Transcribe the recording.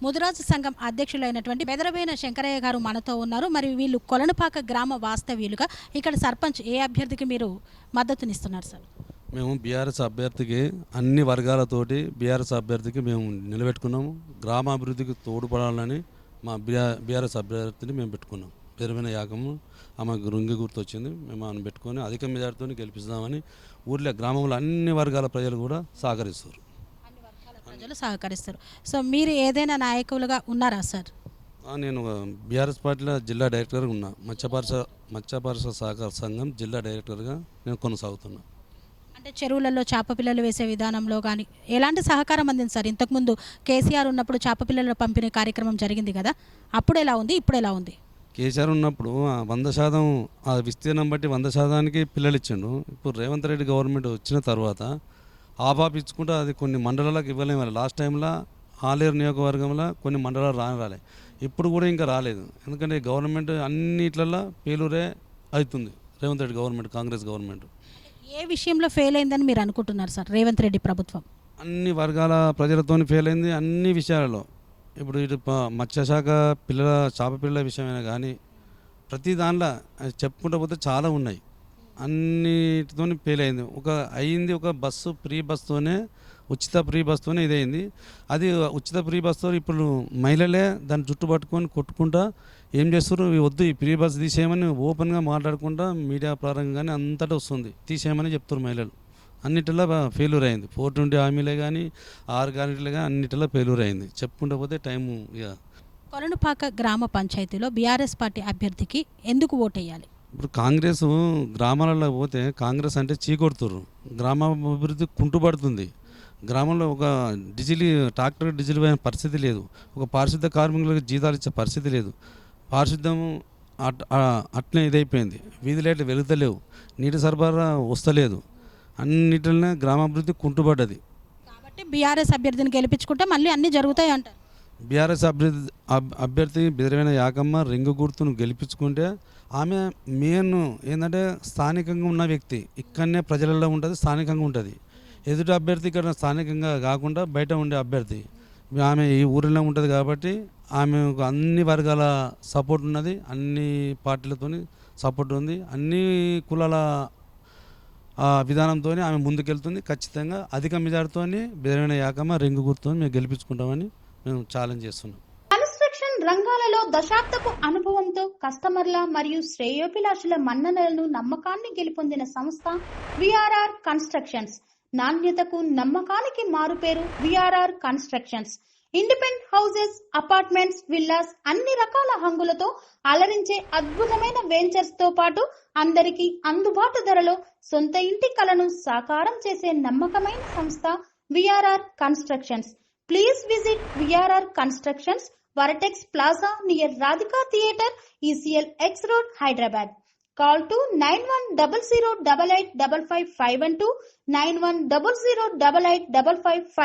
ముదిరాజు సంఘం అధ్యక్షులైనటువంటి బెదరవేన శంకరయ్య గారు మనతో ఉన్నారు. మరి వీళ్ళు కొలనుపాక గ్రామ వాస్తవ్యులుగా ఇక్కడ సర్పంచ్ ఏ అభ్యర్థికి మీరు మద్దతునిస్తున్నారు సార్? మేము బీఆర్ఎస్ అభ్యర్థికి అన్ని వర్గాలతోటి బీఆర్ఎస్ అభ్యర్థికి మేము నిలబెట్టుకున్నాము. గ్రామాభివృద్ధికి తోడ్పడాలని మా బీఆర్ఎస్ అభ్యర్థిని మేము పెట్టుకున్నాం. బెదరవేన యాగము ఆమెకు రుంగి గుర్తు వచ్చింది. మేము ఆమెను పెట్టుకొని అధిక మెజార్టీతో గెలిపిస్తామని ఊర్లో గ్రామంలో అన్ని వర్గాల ప్రజలు కూడా సహకరిస్తారు. ప్రజలు సహకరిస్తారు. సో మీరు ఏదైనా నాయకులుగా ఉన్నారా సార్? నేను బీఆర్ఎస్ పార్టీలో జిల్లా డైరెక్టర్గా ఉన్నా. మత్స్యపరిశ్రమ సహకార సంఘం జిల్లా డైరెక్టర్గా నేను కొనసాగుతున్నా. అంటే చెరువులలో చేప పిల్లలు వేసే విధానంలో కానీ ఎలాంటి సహకారం అందింది సార్? ఇంతకుముందు కేసీఆర్ ఉన్నప్పుడు చేప పిల్లల పంపిణీ కార్యక్రమం జరిగింది కదా, అప్పుడు ఎలా ఉంది, ఇప్పుడు ఎలా ఉంది? కేసీఆర్ ఉన్నప్పుడు 100% ఆ విస్తీర్ణం బట్టి 100%కి పిల్లలు ఇచ్చిండు. ఇప్పుడు రేవంత్ రెడ్డి గవర్నమెంట్ వచ్చిన తర్వాత ఆపాప ఇచ్చుకుంటే అది కొన్ని మండలాలకు ఇవ్వలేము. లాస్ట్ టైంలో ఆలేరు నియోజకవర్గంలో కొన్ని మండలాలు రాలే, ఇప్పుడు కూడా ఇంకా రాలేదు. ఎందుకంటే గవర్నమెంట్ అన్నిట్లలో ఫెయిల్యూరే అవుతుంది. రేవంత్ రెడ్డి గవర్నమెంట్, కాంగ్రెస్ గవర్నమెంట్ ఏ విషయంలో ఫెయిల్ అయిందని మీరు అనుకుంటున్నారు సార్? రేవంత్ రెడ్డి ప్రభుత్వం అన్ని వర్గాల ప్రజలతో ఫెయిల్ అయింది, అన్ని విషయాలలో. ఇప్పుడు ఇటు మత్స్యశాఖ పిల్లల చేప పిల్లల విషయమైనా కానీ ప్రతి దాంట్లో చెప్పుకుంటూ పోతే చాలా ఉన్నాయి. అన్నిటితో ఫెయిల్ అయింది. ఒక బస్సు ఫ్రీ బస్తోనే, ఉచిత ఫ్రీ బస్తోనే ఇదైంది. అది ఉచిత ఫ్రీ బస్తో ఇప్పుడు మహిళలే దాన్ని జుట్టు పట్టుకొని కొట్టుకుంటా ఏం చేస్తారు, వద్దు ఈ ఫ్రీ బస్ తీసేయమని ఓపెన్గా మాట్లాడుకుంటా మీడియా ప్రారంభంగానే అంతటా వస్తుంది, తీసేయమని చెప్తారు మహిళలు. అన్నిటిలో ఫెయిల్యూర్ అయింది. 420 హామీలే కానీ 6 గ్యారెంటీలే కానీ అన్నిటిలో ఫెయిల్యూర్ అయింది. చెప్పుకుంటూ పోతే టైము. ఇక కొలనుపాక గ్రామ పంచాయతీలో బీఆర్ఎస్ పార్టీ అభ్యర్థికి ఎందుకు ఓటేయాలి? ఇప్పుడు కాంగ్రెస్ గ్రామాలలో పోతే కాంగ్రెస్ అంటే చీకొడుతుర్రు, గ్రామాభివృద్ధి కుంటుపడుతుంది. గ్రామంలో ఒక ట్రాక్టర్ డీజిల్ అయిన పరిస్థితి లేదు. ఒక పారిశుద్ధ కార్మికులకు జీతాలు ఇచ్చే పరిస్థితి లేదు. పారిశుద్ధం అట్లే ఇదైపోయింది. వీధి లైట్లు వెలుగుతలేవు, నీటి సరఫరా వస్తలేదు. అన్నిటినే గ్రామాభివృద్ధి కుంటుపడ్డది. కాబట్టి బీఆర్ఎస్ అభ్యర్థిని గెలిపించుకుంటే మళ్ళీ అన్నీ జరుగుతాయి అంటారు. బీఆర్ఎస్ అభ్యర్థి బెదరవేన యాగమ్మ రింగు గుర్తును గెలిపించుకుంటే ఆమె మెయిన్ ఏంటంటే స్థానికంగా ఉన్న వ్యక్తి, ఇక్కడనే ప్రజలలో ఉంటుంది, స్థానికంగా ఉంటుంది. ఎదుటి అభ్యర్థి ఇక్కడ స్థానికంగా కాకుండా బయట ఉండే అభ్యర్థి. ఆమె ఈ ఊరిలో ఉంటుంది కాబట్టి ఆమెకు అన్ని వర్గాల సపోర్ట్ ఉన్నది, అన్ని పార్టీలతో సపోర్ట్ ఉంది, అన్ని కులాల విధానంతో ఆమె ముందుకెళ్తుంది. ఖచ్చితంగా అధిక మెజార్టీతో బెదరవేన యాగమ్మ రింగు గుర్తుని మేము గెలిపించుకుంటామని మేము ఛాలెంజ్ చేస్తున్నాం. కన్స్ట్రక్షన్ రంగాలలో దశాబ్దపు అనుభవంతో కస్టమర్ల మరియు శ్రేయోభిలాషుల మన్ననలను, నమ్మకాన్ని గెలుపొందిన సంస్థ విఆర్ఆర్ కన్స్ట్రక్షన్స్. నాణ్యతకు నమ్మకానికి మారుపేరు VRR constructions. Independent houses, apartments, villas అన్ని రకాల హంగులతో అలరించే అద్భుతమైన వెంచర్స్ తో పాటు అందరికీ అందుబాటు ధరలో సొంత ఇంటి కలను సాకారం చేసే నమ్మకమైన సంస్థ VRR constructions. Please visit VRR Constructions, Varatex Plaza near Radhika Theatre, ECL X Road, Hyderabad. Call to 910088555512, 9100885559.